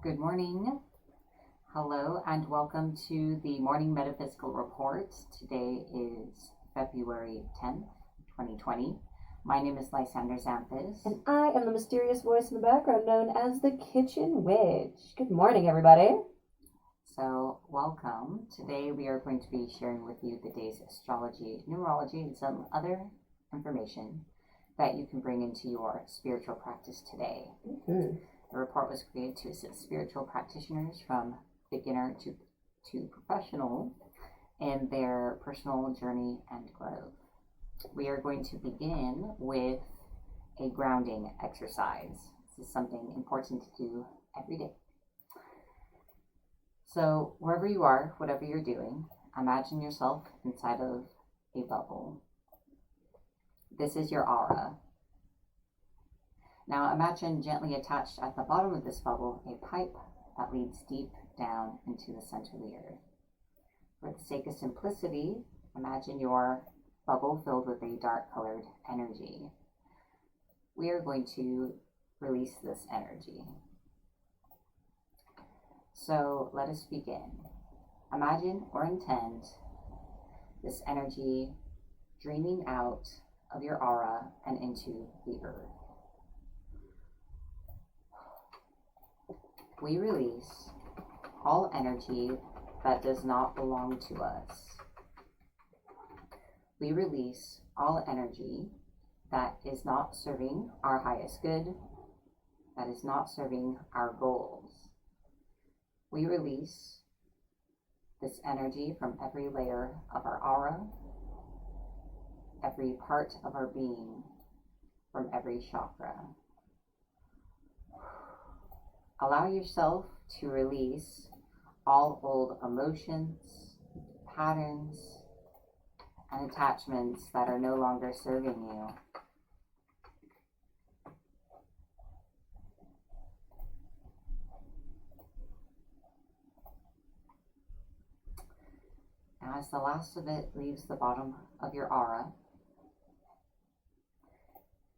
Good morning. Hello and welcome to the Morning Metaphysical Report. Today is February 10th, 2020. My name is Lysander Xanthus. And I am the mysterious voice in the background known as the Kitchen Witch. Good morning, everybody. So, welcome. Today we are going to be sharing with you the day's astrology, numerology, and some other information that you can bring into your spiritual practice today. Mm-hmm. The report was created to assist spiritual practitioners from beginner to professional in their personal journey and growth. We are going to begin with a grounding exercise. This is something important to do every day. So wherever you are, whatever you're doing, imagine yourself inside of a bubble. This is your aura. Now imagine gently attached at the bottom of this bubble a pipe that leads deep down into the center of the earth. For the sake of simplicity, imagine your bubble filled with a dark colored energy. We are going to release this energy. So let us begin. Imagine or intend this energy dreaming out of your aura and into the earth. We release all energy that does not belong to us. We release all energy that is not serving our highest good, that is not serving our goals. We release this energy from every layer of our aura, every part of our being, from every chakra. Allow yourself to release all old emotions, patterns, and attachments that are no longer serving you. Now, as the last of it leaves the bottom of your aura,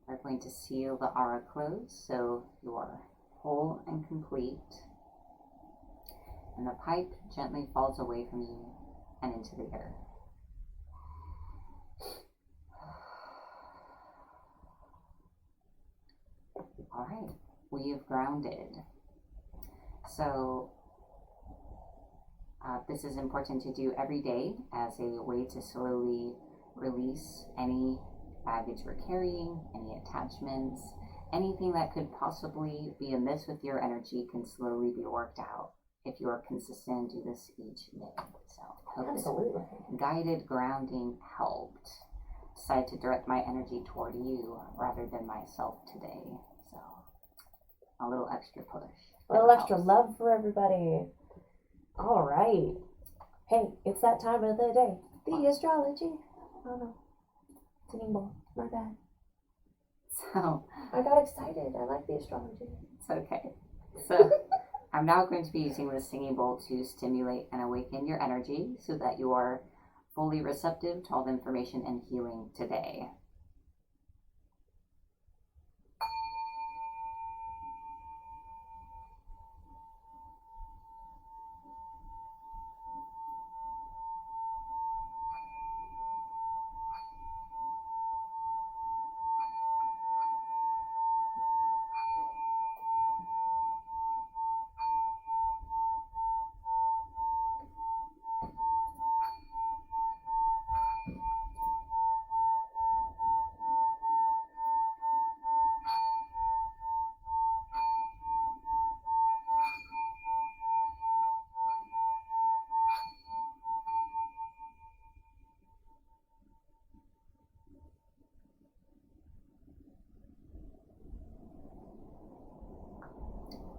we're going to seal the aura closed so you're whole and complete, and the pipe gently falls away from you and into the earth. All right, we have grounded. So this is important to do every day as a way to slowly release any baggage we're carrying, any attachments, anything that could possibly be amiss with your energy can slowly be worked out if you are consistent and do this each day. So I hope Absolutely. This guided grounding helped. Decide to direct my energy toward you rather than myself today. So a little extra push. A little extra love for everybody. All right. Hey, it's that time of the day. The astrology. Oh no. Singing bowl. My bad. So I got excited. I like the astrology. it's okay. So I'm now going to be using this singing bowl to stimulate and awaken your energy so that you are fully receptive to all the information and healing today.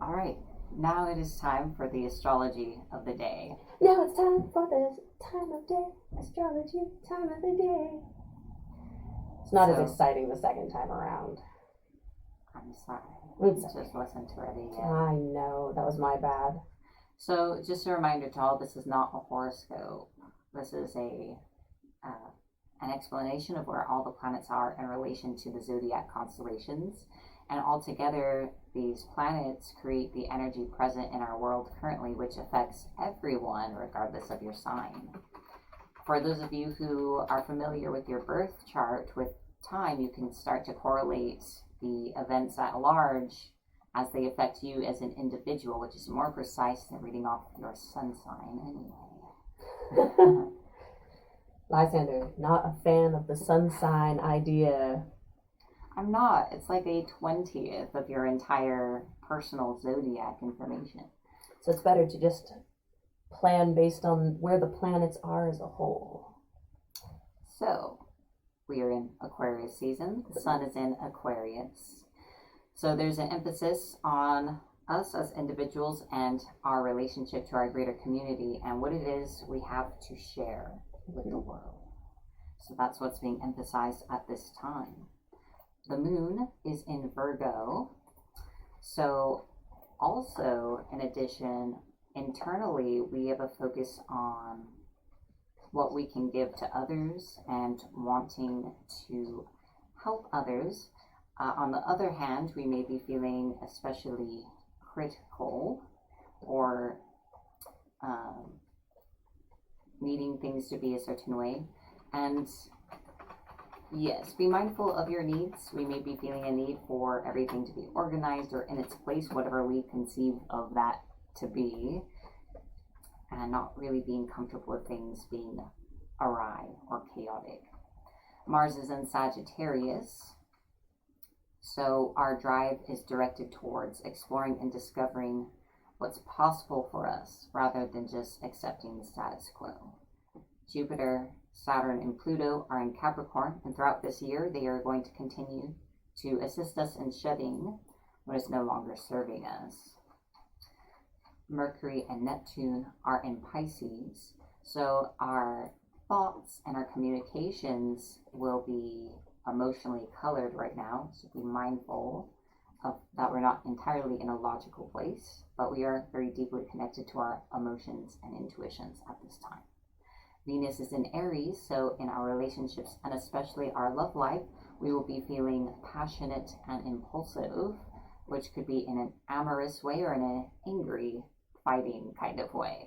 All right, now it is time for the astrology of the day. Now it's time for the time of day. Astrology, time of the day. It's not as exciting the second time around. I'm sorry. It's just wasn't ready yet. I know, that was my bad. So just a reminder to all, this is not a horoscope. This is an explanation of where all the planets are in relation to the zodiac constellations And altogether, these planets create the energy present in our world currently, which affects everyone regardless of your sign. For those of you who are familiar with your birth chart, with time, you can start to correlate the events at large as they affect you as an individual, which is more precise than reading off your sun sign anyway. Lysander, not a fan of the sun sign idea. I'm not. It's like a 20th of your entire personal zodiac information. So it's better to just plan based on where the planets are as a whole. So, we are in Aquarius season. The sun is in Aquarius. So there's an emphasis on us as individuals and our relationship to our greater community and what it is we have to share with the world. So that's what's being emphasized at this time. The moon is in Virgo. So also, in addition, internally, we have a focus on what we can give to others and wanting to help others. On the other hand, we may be feeling especially critical or needing things to be a certain way. And yes, be mindful of your needs. We may be feeling a need for everything to be organized or in its place, whatever we conceive of that to be, and not really being comfortable with things being awry or chaotic. Mars is in Sagittarius. So our drive is directed towards exploring and discovering what's possible for us rather than just accepting the status quo. Jupiter, Saturn, and Pluto are in Capricorn, and throughout this year they are going to continue to assist us in shedding what is no longer serving us. Mercury and Neptune are in Pisces, so our thoughts and our communications will be emotionally colored right now, so be mindful of that. We're not entirely in a logical place, but we are very deeply connected to our emotions and intuitions at this time. Venus is in Aries, so in our relationships and especially our love life, we will be feeling passionate and impulsive, which could be in an amorous way or in an angry, fighting kind of way.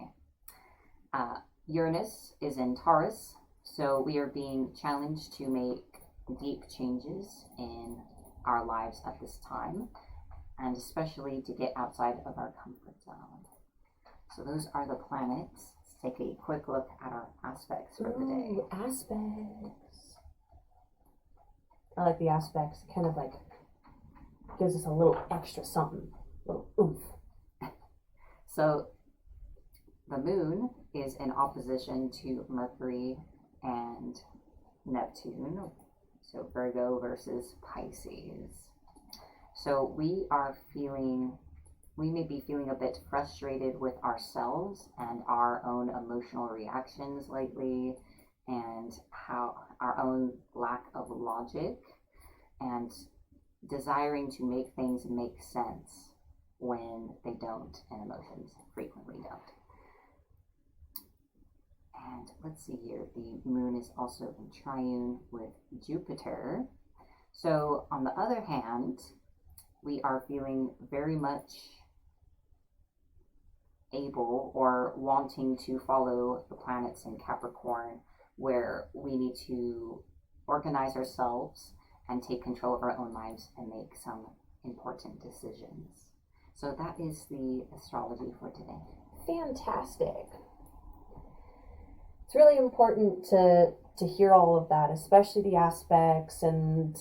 Uranus is in Taurus, so we are being challenged to make deep changes in our lives at this time, and especially to get outside of our comfort zone. So those are the planets. Let's take a quick look at our aspects for the day. Aspects. I like the aspects. It kind of like gives us a little extra something, a little oomph. So the moon is in opposition to Mercury and Neptune. So Virgo versus Pisces. So we may be feeling a bit frustrated with ourselves and our own emotional reactions lately, and how our own lack of logic, and desiring to make things make sense when they don't, and emotions frequently don't. And let's see here, the moon is also in triune with Jupiter. So on the other hand, we are feeling very much able or wanting to follow the planets in Capricorn, where we need to organize ourselves and take control of our own lives and make some important decisions. So that is the astrology for today. Fantastic. It's really important to hear all of that, especially the aspects and,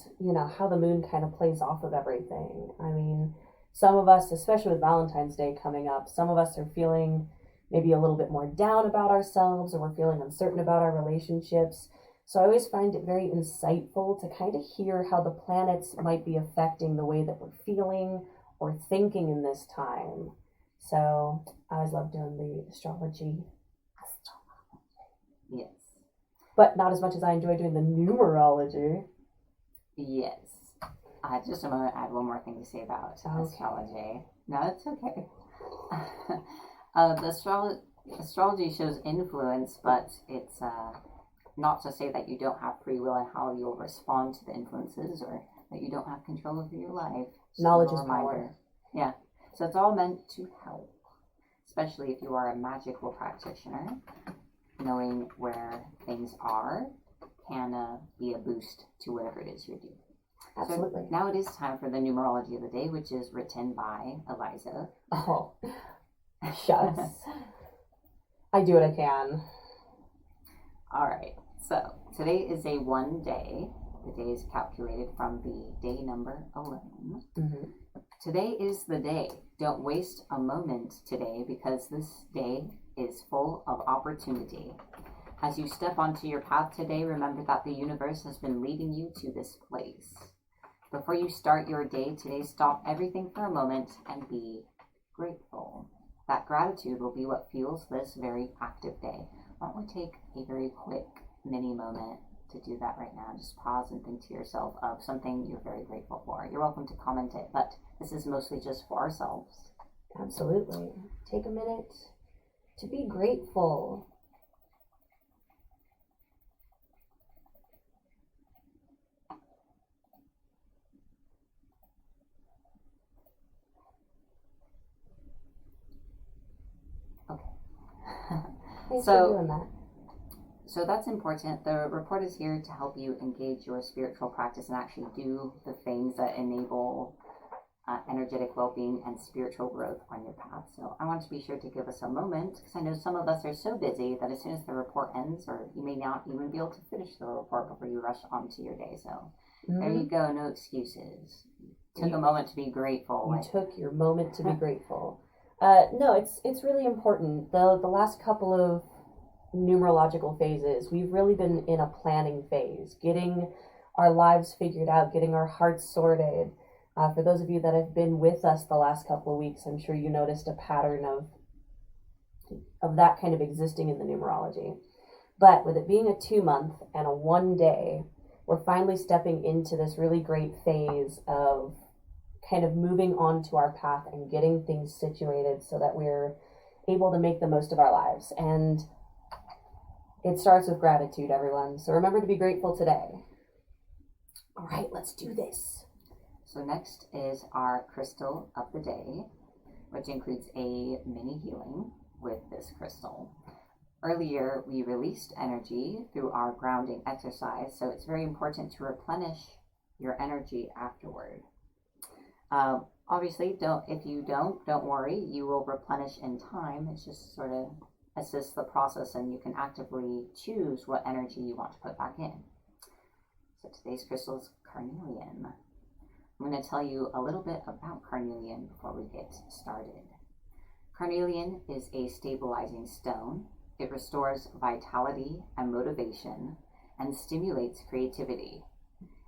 how the moon kind of plays off of everything. I mean, some of us, especially with Valentine's Day coming up, some of us are feeling maybe a little bit more down about ourselves, or we're feeling uncertain about our relationships. So I always find it very insightful to kind of hear how the planets might be affecting the way that we're feeling or thinking in this time. So I always love doing the astrology. Yes. But not as much as I enjoy doing the numerology. Yes. Just a moment, I have one more thing to say about astrology. No, it's okay. The astrology shows influence, but it's not to say that you don't have free will and how you'll respond to the influences, or that you don't have control over your life. Knowledge is power. Yeah. So it's all meant to help, especially if you are a magical practitioner. Knowing where things are can be a boost to whatever it is you're doing. Absolutely. So now it is time for the numerology of the day, which is written by Eliza. Oh, shucks. I do what I can. All right. So today is a 1 day. The day is calculated from the day number 11. Mm-hmm. Today is the day. Don't waste a moment today because this day is full of opportunity. As you step onto your path today, remember that the universe has been leading you to this place. Before you start your day today, stop everything for a moment and be grateful. That gratitude will be what fuels this very active day. Why don't we take a very quick mini moment to do that right now? Just pause and think to yourself of something you're very grateful for. You're welcome to comment it, but this is mostly just for ourselves. Absolutely. Take a minute to be grateful. Okay. Thanks for doing that. So that's important. The report is here to help you engage your spiritual practice and actually do the things that enable energetic well-being and spiritual growth on your path. So I want to be sure to give us a moment because I know some of us are so busy that as soon as the report ends, or you may not even be able to finish the report before you rush onto your day. So there you go. No excuses. Took a moment to be grateful. You took your moment to be grateful. No, it's really important. The last couple of numerological phases, we've really been in a planning phase, getting our lives figured out, getting our hearts sorted. For those of you that have been with us the last couple of weeks, I'm sure you noticed a pattern of that kind of existing in the numerology. But with it being a 2-month and a 1 day, we're finally stepping into this really great phase of kind of moving on to our path and getting things situated so that we're able to make the most of our lives. And it starts with gratitude, everyone. So remember to be grateful today. All right, let's do this. So next is our crystal of the day, which includes a mini healing with this crystal. Earlier, we released energy through our grounding exercise, so it's very important to replenish your energy afterward. Obviously, if you don't worry, you will replenish in time. It's just sort of assists the process, and you can actively choose what energy you want to put back in. So today's crystal is carnelian. I'm going to tell you a little bit about carnelian before we get started. Carnelian is a stabilizing stone. It restores vitality and motivation and stimulates creativity.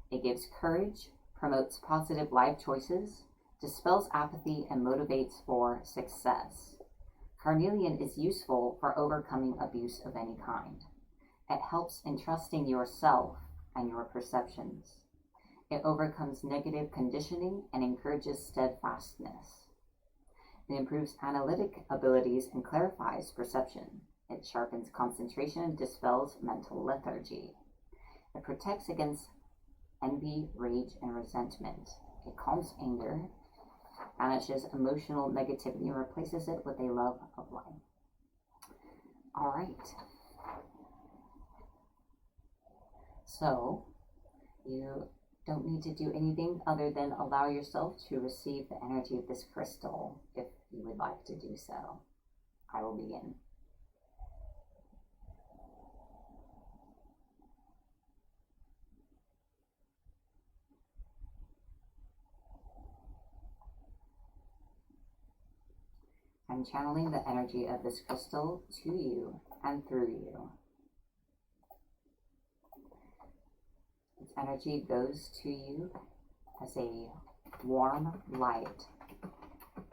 It gives courage, promotes positive life choices, dispels apathy, and motivates for success. Carnelian is useful for overcoming abuse of any kind. It helps in trusting yourself and your perceptions. It overcomes negative conditioning and encourages steadfastness. It improves analytic abilities and clarifies perception. It sharpens concentration and dispels mental lethargy. It protects against envy, rage, and resentment. It calms anger, banishes emotional negativity, and replaces it with a love of life. All right. So, you don't need to do anything other than allow yourself to receive the energy of this crystal if you would like to do so. I will begin. I'm channeling the energy of this crystal to you and through you. Its energy goes to you as a warm light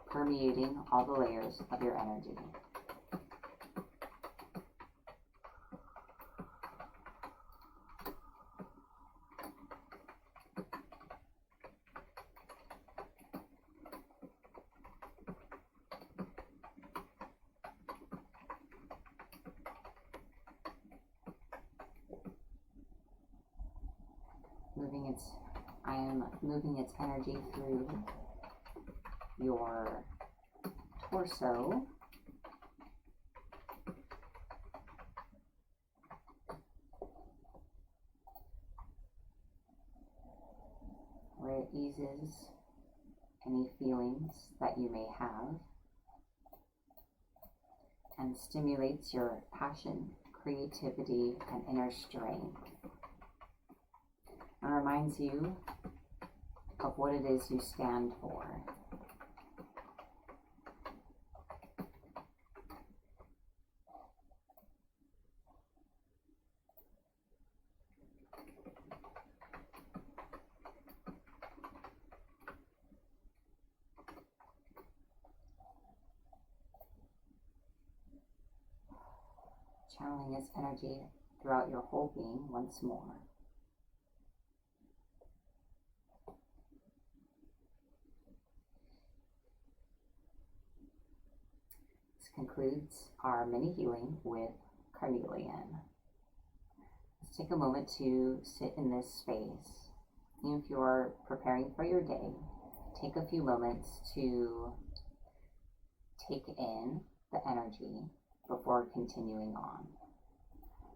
permeating all the layers of your energy. I am moving its energy through your torso. Where it eases any feelings that you may have and stimulates your passion, creativity, and inner strength. And reminds you of what it is you stand for. Channeling this energy throughout your whole being once more. This concludes our mini healing with carnelian. Let's take a moment to sit in this space. Even if you're preparing for your day, take a few moments to take in the energy before continuing on.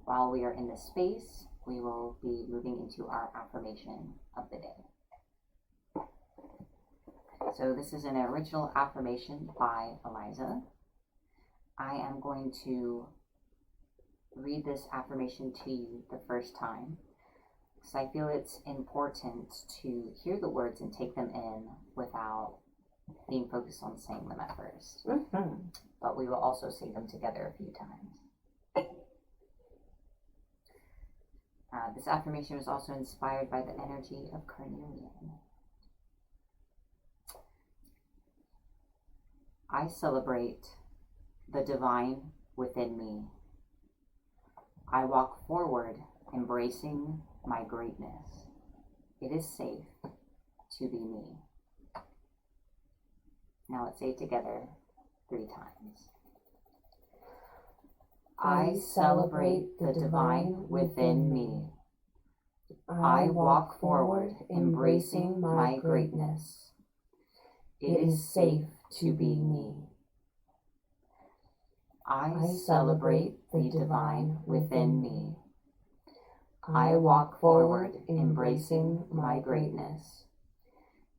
While we are in this space, we will be moving into our affirmation of the day. So this is an original affirmation by Eliza. I am going to read this affirmation to you the first time, because I feel it's important to hear the words and take them in without being focused on saying them at first. But we will also say them together a few times. This affirmation was also inspired by the energy of carnelian. I celebrate the divine within me. I walk forward, embracing my greatness. It is safe to be me. Now let's say it together 3 times. I celebrate the divine within me. I walk forward, embracing my greatness. It is safe to be me. I celebrate the divine within me. I walk forward, embracing my greatness.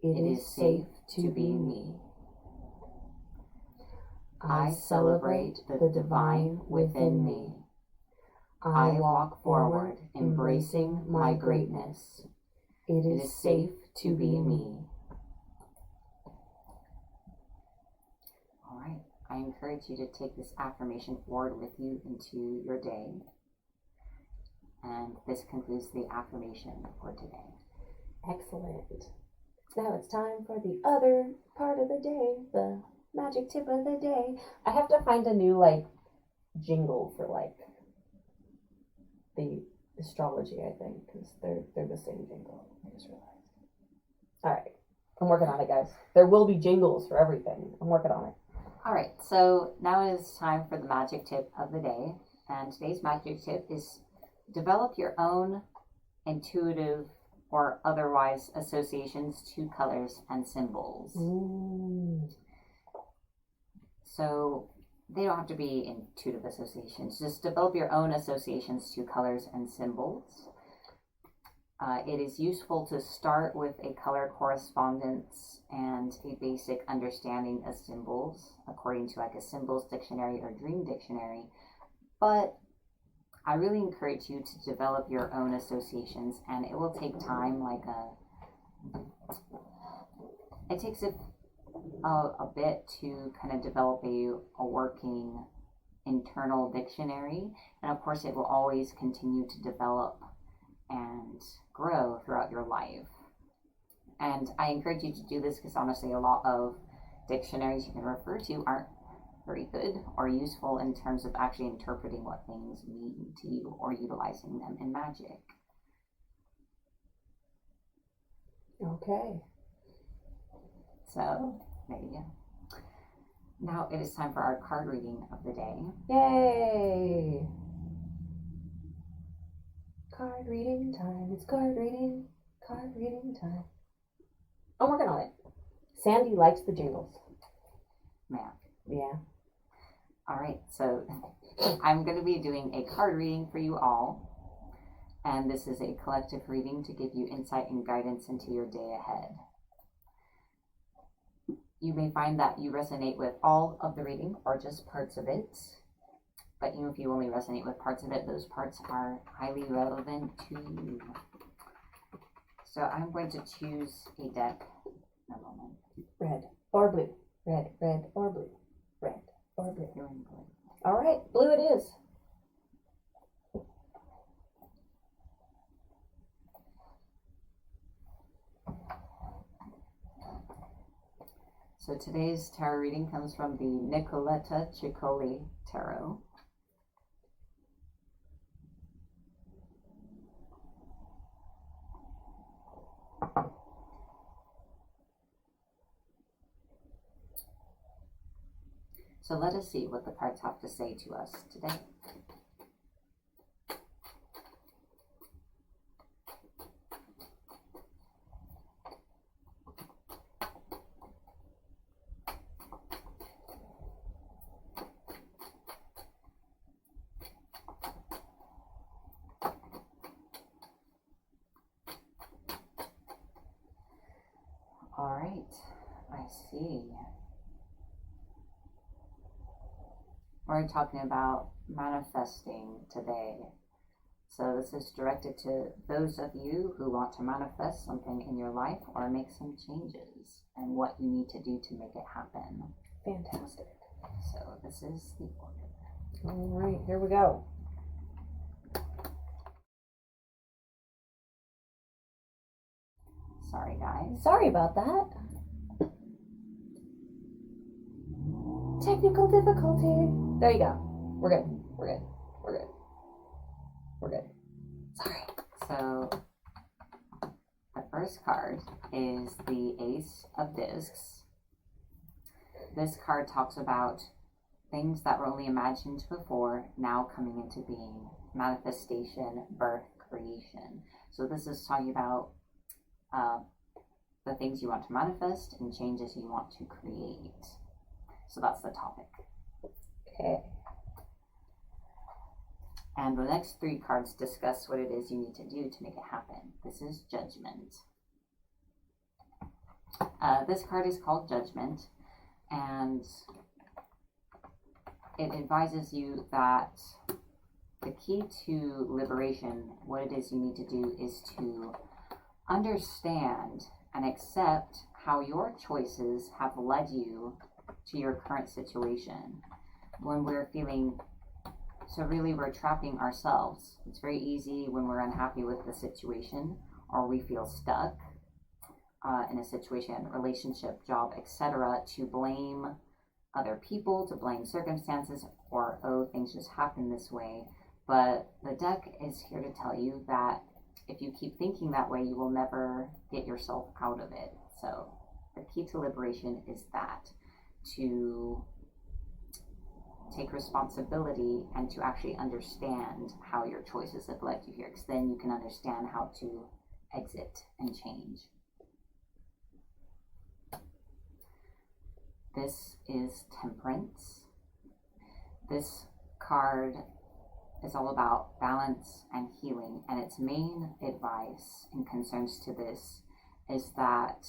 It is safe to be me. I celebrate the divine within me. I walk forward, embracing my greatness. It is safe to be me. All right, I encourage you to take this affirmation forward with you into your day. And this concludes the affirmation for today. Excellent. Now it's time for the other part of the day, the magic tip of the day. I have to find a new jingle for the astrology, I think, because they're the same jingle. I just realized. All right, I'm working on it, guys. There will be jingles for everything. I'm working on it. All right, so now it is time for the magic tip of the day, and today's magic tip is develop your own intuitive or otherwise associations to colors and symbols. So they don't have to be intuitive associations. Just develop your own associations to colors and symbols. It is useful to start with a color correspondence and a basic understanding of symbols, according to a symbols dictionary or dream dictionary. But I really encourage you to develop your own associations, and it will take time. It takes a bit to kind of develop a working internal dictionary, and of course it will always continue to develop and grow throughout your life. And I encourage you to do this because honestly a lot of dictionaries you can refer to aren't very good or useful in terms of actually interpreting what things mean to you or utilizing them in magic. Okay. So there you go. Now it is time for our card reading of the day. Yay! Card reading time. It's card reading time. I'm working on it. Sandy likes the jingles. Man. Yeah. All right, so I'm going to be doing a card reading for you all. And this is a collective reading to give you insight and guidance into your day ahead. You may find that you resonate with all of the reading or just parts of it. But even if you only resonate with parts of it, those parts are highly relevant to you. So I'm going to choose a deck in a moment. Red or blue. Red or blue. Red or blue. Feeling blue. All right, blue it is. So today's tarot reading comes from the Nicoletta Ciccoli Tarot. So let us see what the cards have to say to us today. All right, I see. We're talking about manifesting today. So this is directed to those of you who want to manifest something in your life or make some changes and what you need to do to make it happen. Fantastic. So this is the order. All right, here we go. Sorry, guys. Sorry about that. Technical difficulty. There you go. We're good. We're good. We're good. We're good. Sorry. So the first card is the Ace of Discs. This card talks about things that were only imagined before now coming into being. Manifestation, birth, creation. So this is talking about the things you want to manifest and changes you want to create. So that's the topic. Okay. And the next three cards discuss what it is you need to do to make it happen. This is Judgment. This card is called Judgment, and it advises you that the key to liberation, what it is you need to do, is to understand and accept how your choices have led you to your current situation. When we're feeling, so really we're trapping ourselves. It's very easy when we're unhappy with the situation or we feel stuck in a situation, relationship, job, etc., to blame other people, to blame circumstances, or, oh, things just happen this way. But the deck is here to tell you that if you keep thinking that way, you will never get yourself out of it. So the key to liberation is that, to take responsibility and to actually understand how your choices have led you here, because then you can understand how to exit and change. This is Temperance. This card is all about balance and healing, and its main advice and concerns to this is that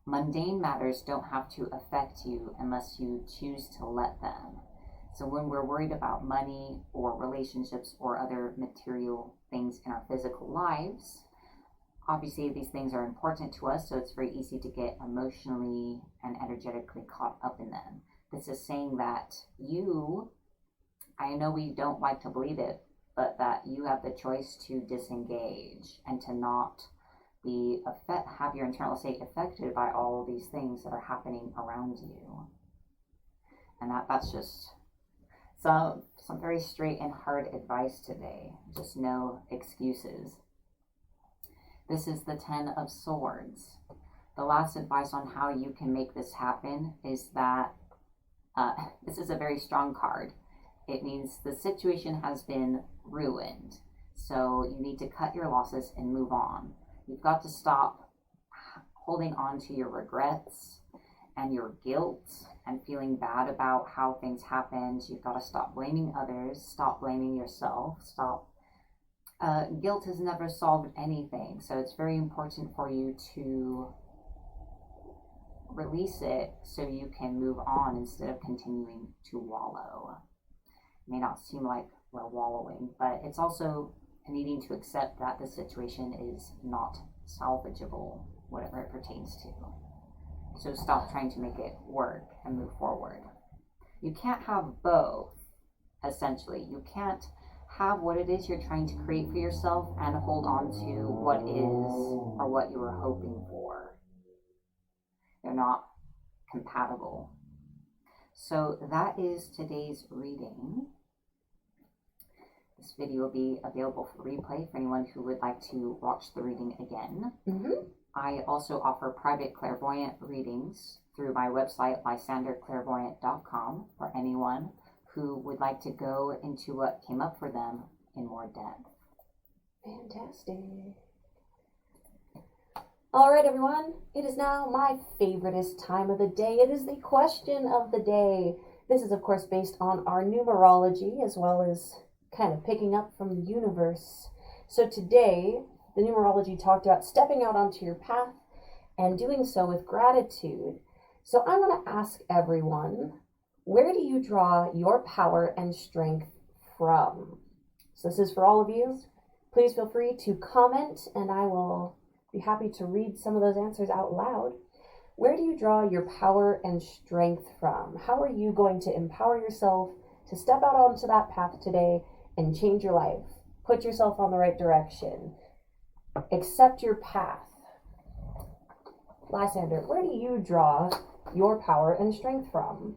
mundane matters don't have to affect you unless you choose to let them. So when we're worried about money or relationships or other material things in our physical lives, obviously these things are important to us, so it's very easy to get emotionally and energetically caught up in them. This is saying that you, I know we don't like to believe it, but that you have the choice to disengage and to not have your internal state affected by all these things that are happening around you. And that's just some very straight and hard advice today. Just no excuses. This is the Ten of Swords. The last advice on how you can make this happen is that this is a very strong card. It means the situation has been ruined. So you need to cut your losses and move on. You've got to stop holding on to your regrets and your guilt and feeling bad about how things happened. You've got to stop blaming others, stop blaming yourself, stop. Guilt has never solved anything, so it's very important for you to release it so you can move on instead of continuing to wallow. It may not seem like we're wallowing, but it's also needing to accept that the situation is not salvageable, whatever it pertains to. So stop trying to make it work and move forward. You can't have both, essentially. You can't have what it is you're trying to create for yourself and hold on to what is or what you were hoping for. They're not compatible. So that is today's reading. This video will be available for replay for anyone who would like to watch the reading again. I also offer private clairvoyant readings through my website, lysanderclairvoyant.com, for anyone who would like to go into what came up for them in more depth. Fantastic. All right, everyone. It is now my favoriteest time of the day. It is the question of the day. This is, of course, based on our numerology, as well as kind of picking up from the universe. So today, the numerology talked about stepping out onto your path and doing so with gratitude. So I want to ask everyone, where do you draw your power and strength from? So this is for all of you. Please feel free to comment, and I will be happy to read some of those answers out loud. Where do you draw your power and strength from? How are you going to empower yourself to step out onto that path today and change your life? Put yourself on the right direction. Accept your path. Lysander, where do you draw your power and strength from?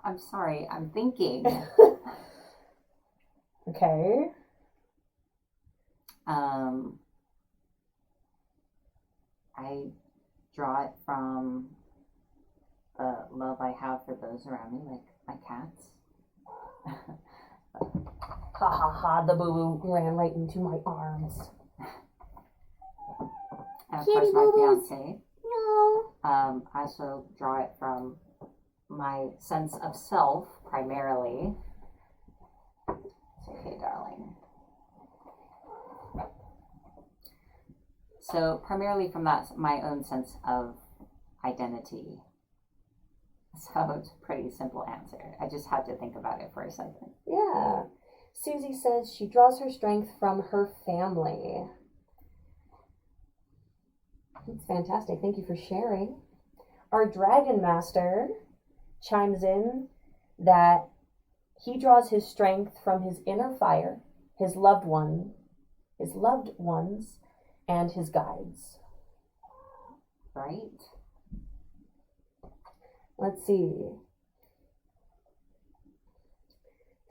I'm sorry, I'm thinking. Okay. I draw it from the love I have for those around me, like my cats. Ha ha ha, the boo-boo ran right into my arms. And of Kitty course, my boo-boos. fiance. No. I also draw it from my sense of self, primarily. It's okay, darling. So primarily from that, my own sense of identity. So it's a pretty simple answer. I just had to think about it for a second. Yeah. Susie says she draws her strength from her family. That's fantastic. Thank you for sharing. Our Dragon Master chimes in that he draws his strength from his inner fire, his loved ones, and his guides. Right? Let's see.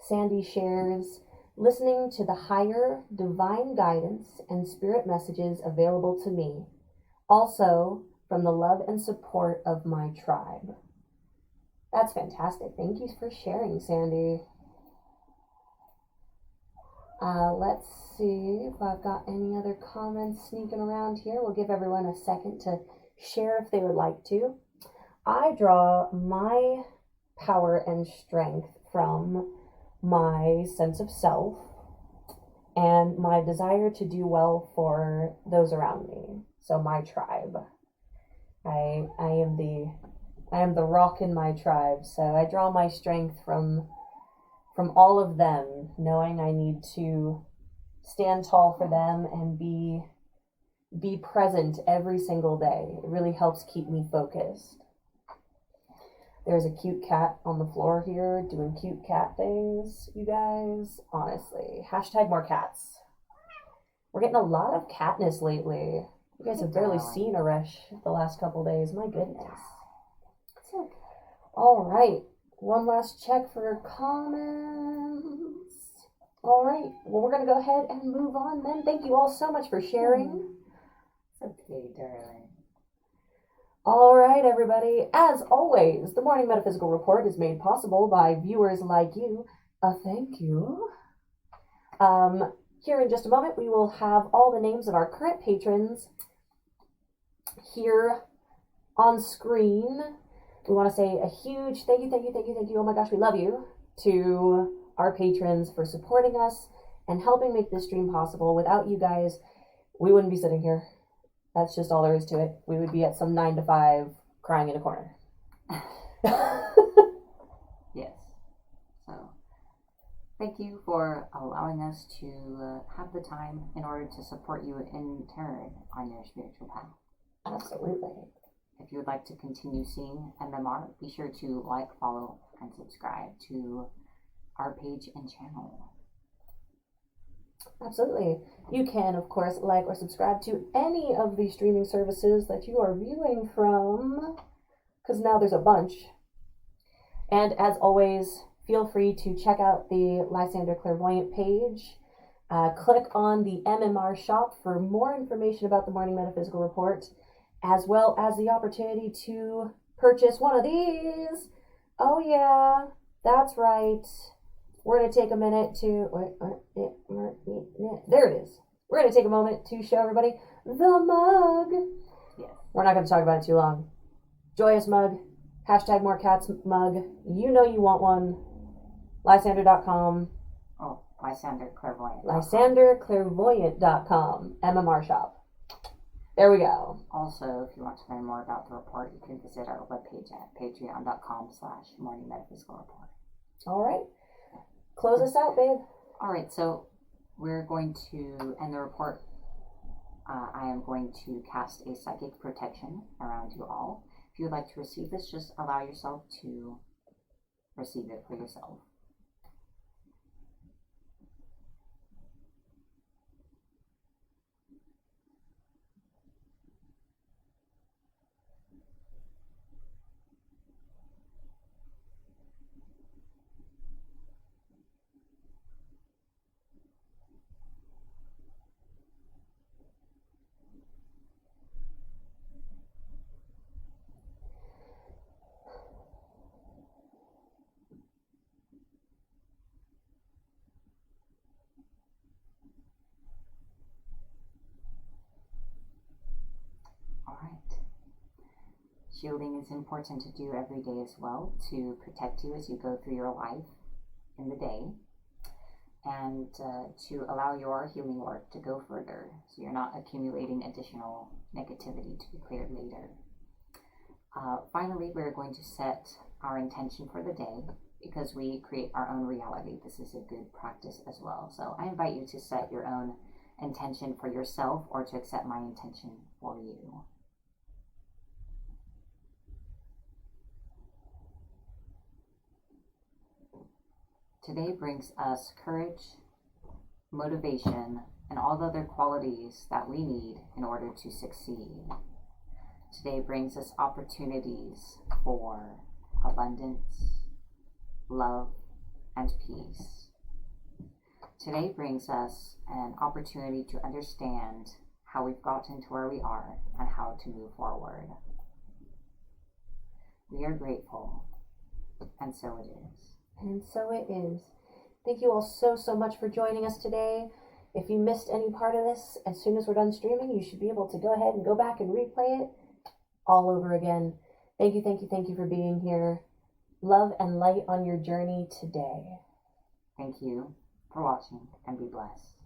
Sandy shares, listening to the higher divine guidance and spirit messages available to me. Also, from the love and support of my tribe. That's fantastic. Thank you for sharing, Sandy. Let's see if I've got any other comments sneaking around here. We'll give everyone a second to share if they would like to. I draw my power and strength from my sense of self and my desire to do well for those around me. So my tribe. I am the rock in my tribe. So I draw my strength from all of them, knowing I need to stand tall for them and be present every single day. It really helps keep me focused. There's a cute cat on the floor here doing cute cat things, you guys. Honestly. # more cats. We're getting a lot of catness lately. You guys have barely seen Aresh the last couple days. My goodness. It's okay. All right. One last check for comments. All right. Well, we're going to go ahead and move on then. Thank you all so much for sharing. It's okay, darling. All right, everybody. As always, the Morning Metaphysical Report is made possible by viewers like you. Thank you. Here in just a moment, we will have all the names of our current patrons here on screen. We want to say a huge thank you. Oh my gosh, we love you to our patrons for supporting us and helping make this stream possible. Without you guys, we wouldn't be sitting here. That's just all there is to it. We would be at some 9 to 5 crying in a corner. Yes. So, thank you for allowing us to have the time in order to support you in turn on your spiritual path. Absolutely. If you would like to continue seeing MMR, be sure to like, follow, and subscribe to our page and channel. Absolutely. You can, of course, like or subscribe to any of the streaming services that you are viewing from, because now there's a bunch. And as always, feel free to check out the Lysander Clairvoyant page. Click on the MMR shop for more information about the Morning Metaphysical Report, as well as the opportunity to purchase one of these. Oh yeah, that's right. We're going to take a minute to, there it is. We're going to take a moment to show everybody the mug. Yes. We're not going to talk about it too long. Joyous mug, hashtag more cats mug. You know you want one. Lysander.com. Oh, Lysander Clairvoyant. LysanderClairvoyant.com. MMR shop. There we go. Also, if you want to learn more about the report, you can visit our webpage at patreon.com/Morning Metaphysical Report. All right. Close us out, babe. All right, so we're going to end the report. I am going to cast a psychic protection around you all. If you would like to receive this, just allow yourself to receive it for yourself. Shielding is important to do every day as well to protect you as you go through your life in the day, and to allow your healing work to go further so you're not accumulating additional negativity to be cleared later. Finally, we're going to set our intention for the day because we create our own reality. This is a good practice as well. So I invite you to set your own intention for yourself or to accept my intention for you. Today brings us courage, motivation, and all the other qualities that we need in order to succeed. Today brings us opportunities for abundance, love, and peace. Today brings us an opportunity to understand how we've gotten to where we are and how to move forward. We are grateful, and so it is. And so it is. Thank you all so much for joining us today. If you missed any part of this, as soon as we're done streaming, you should be able to go ahead and go back and replay it all over again. Thank you for being here. Love and light on your journey today. Thank you for watching, and be blessed.